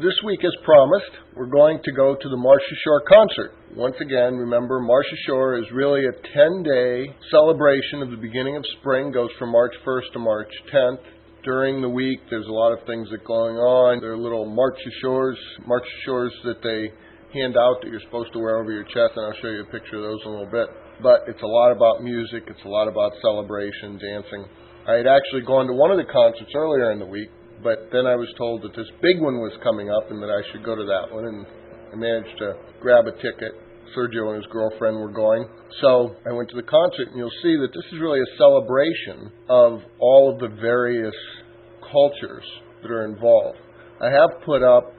This week, as promised, we're going to go to the Martisor Concert. Once again, remember, Martisor is really a 10-day celebration of the beginning of spring. Goes from March 1st to March 10th. During the week, there's a lot of things that are going on. There are little Martisors that they hand out that you're supposed to wear over your chest, and I'll show you a picture of those in a little bit. But it's a lot about music. It's a lot about celebration, dancing. I had actually gone to one of the concerts earlier in the week, but then I was told that this big one was coming up and that I should go to that one, and I managed to grab a ticket. Sergio and his girlfriend were going. So I went to the concert, and you'll see that this is really a celebration of all of the various cultures that are involved. I have put up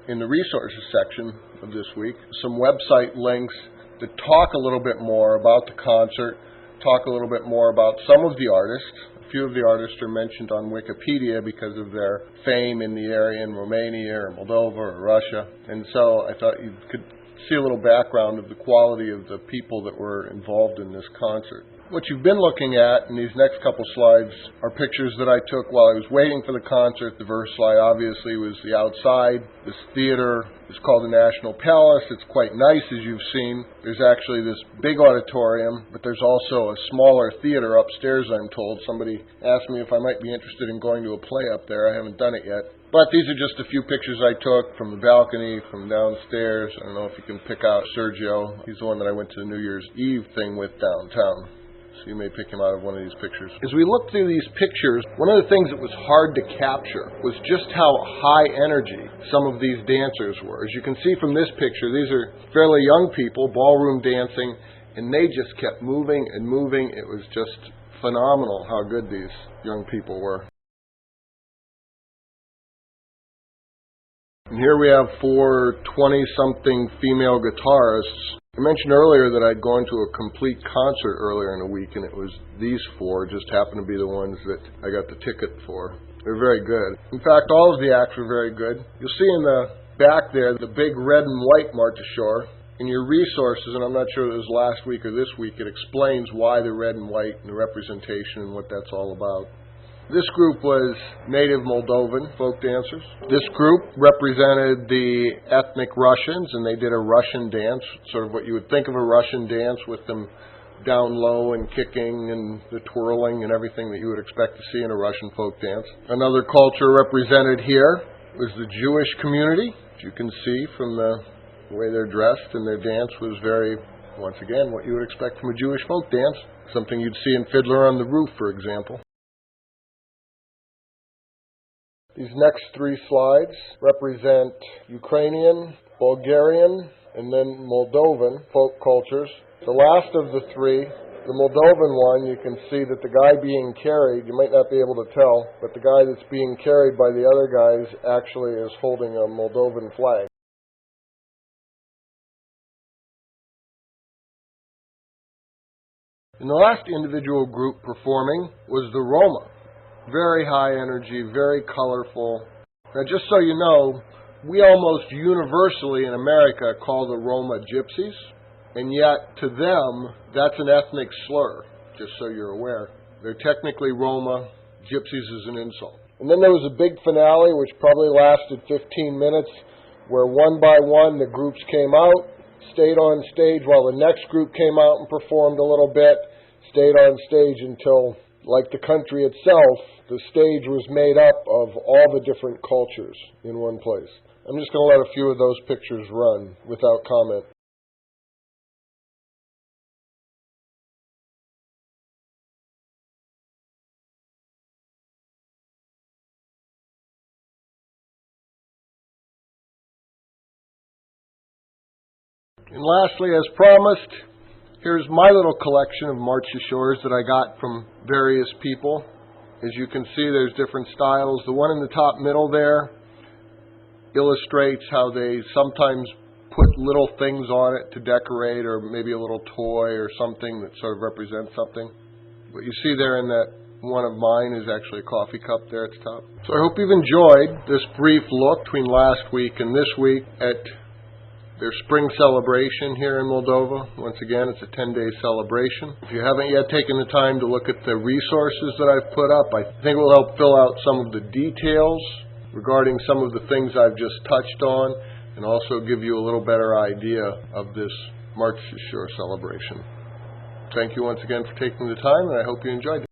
in the resources section of this week some website links that talk a little bit more about the concert, talk a little bit more about some of the artists. A few of the artists are mentioned on Wikipedia because of their fame in the area in Romania or Moldova or Russia. And so I thought you could see a little background of the quality of the people that were involved in this concert. What you've been looking at in these next couple slides are pictures that I took while I was waiting for the concert. The first slide obviously was the outside. This theater is called the National Palace. It's quite nice, as you've seen. There's actually this big auditorium, but there's also a smaller theater upstairs, I'm told. Somebody asked me if I might be interested in going to a play up there. I haven't done it yet. But these are just a few pictures I took from the balcony, from downstairs. I don't know if you can pick out Sergio. He's the one that I went to the New Year's Eve thing with downtown. So you may pick him out of one of these pictures. As we look through these pictures, one of the things that was hard to capture was just how high energy some of these dancers were. As you can see from this picture, these are fairly young people, ballroom dancing, and they just kept moving and moving. It was just phenomenal how good these young people were. And here we have 4 20-something female guitarists. I mentioned earlier that I'd gone to a complete concert earlier in the week, and it was these 4 just happened to be the ones that I got the ticket for. They're very good. In fact, all of the acts were very good. You'll see in the back there the big red and white Martisor. In your resources, and I'm not sure if it was last week or this week, it explains why the red and white and the representation and what that's all about. This group was native Moldovan folk dancers. This group represented the ethnic Russians, and they did a Russian dance, sort of what you would think of a Russian dance, with them down low and kicking and the twirling and everything that you would expect to see in a Russian folk dance. Another culture represented here was the Jewish community. As you can see from the way they're dressed, and their dance was very, once again, what you would expect from a Jewish folk dance, something you'd see in Fiddler on the Roof, for example. These next 3 slides represent Ukrainian, Bulgarian, and then Moldovan folk cultures. The last of the 3, the Moldovan one, you can see that the guy being carried, you might not be able to tell, but the guy that's being carried by the other guys actually is holding a Moldovan flag. And the last individual group performing was the Roma. Very high energy, very colorful. Now, just so you know, we almost universally in America call the Roma gypsies, and yet to them, that's an ethnic slur, just so you're aware. They're technically Roma. Gypsies is an insult. And then there was a big finale, which probably lasted 15 minutes, where one by one the groups came out, stayed on stage while the next group came out and performed a little bit, stayed on stage until, like the country itself, the stage was made up of all the different cultures in one place. I'm just going to let a few of those pictures run without comment. And lastly, as promised, here's my little collection of Martisors that I got from various people. As you can see, there's different styles. The one in the top middle there illustrates how they sometimes put little things on it to decorate, or maybe a little toy or something that sort of represents something. What you see there in that one of mine is actually a coffee cup there at the top. So I hope you've enjoyed this brief look between last week and this week at their spring celebration here in Moldova. Once again, it's a 10-day celebration. If you haven't yet taken the time to look at the resources that I've put up, I think it will help fill out some of the details regarding some of the things I've just touched on, and also give you a little better idea of this Martisor celebration. Thank you once again for taking the time, and I hope you enjoyed it.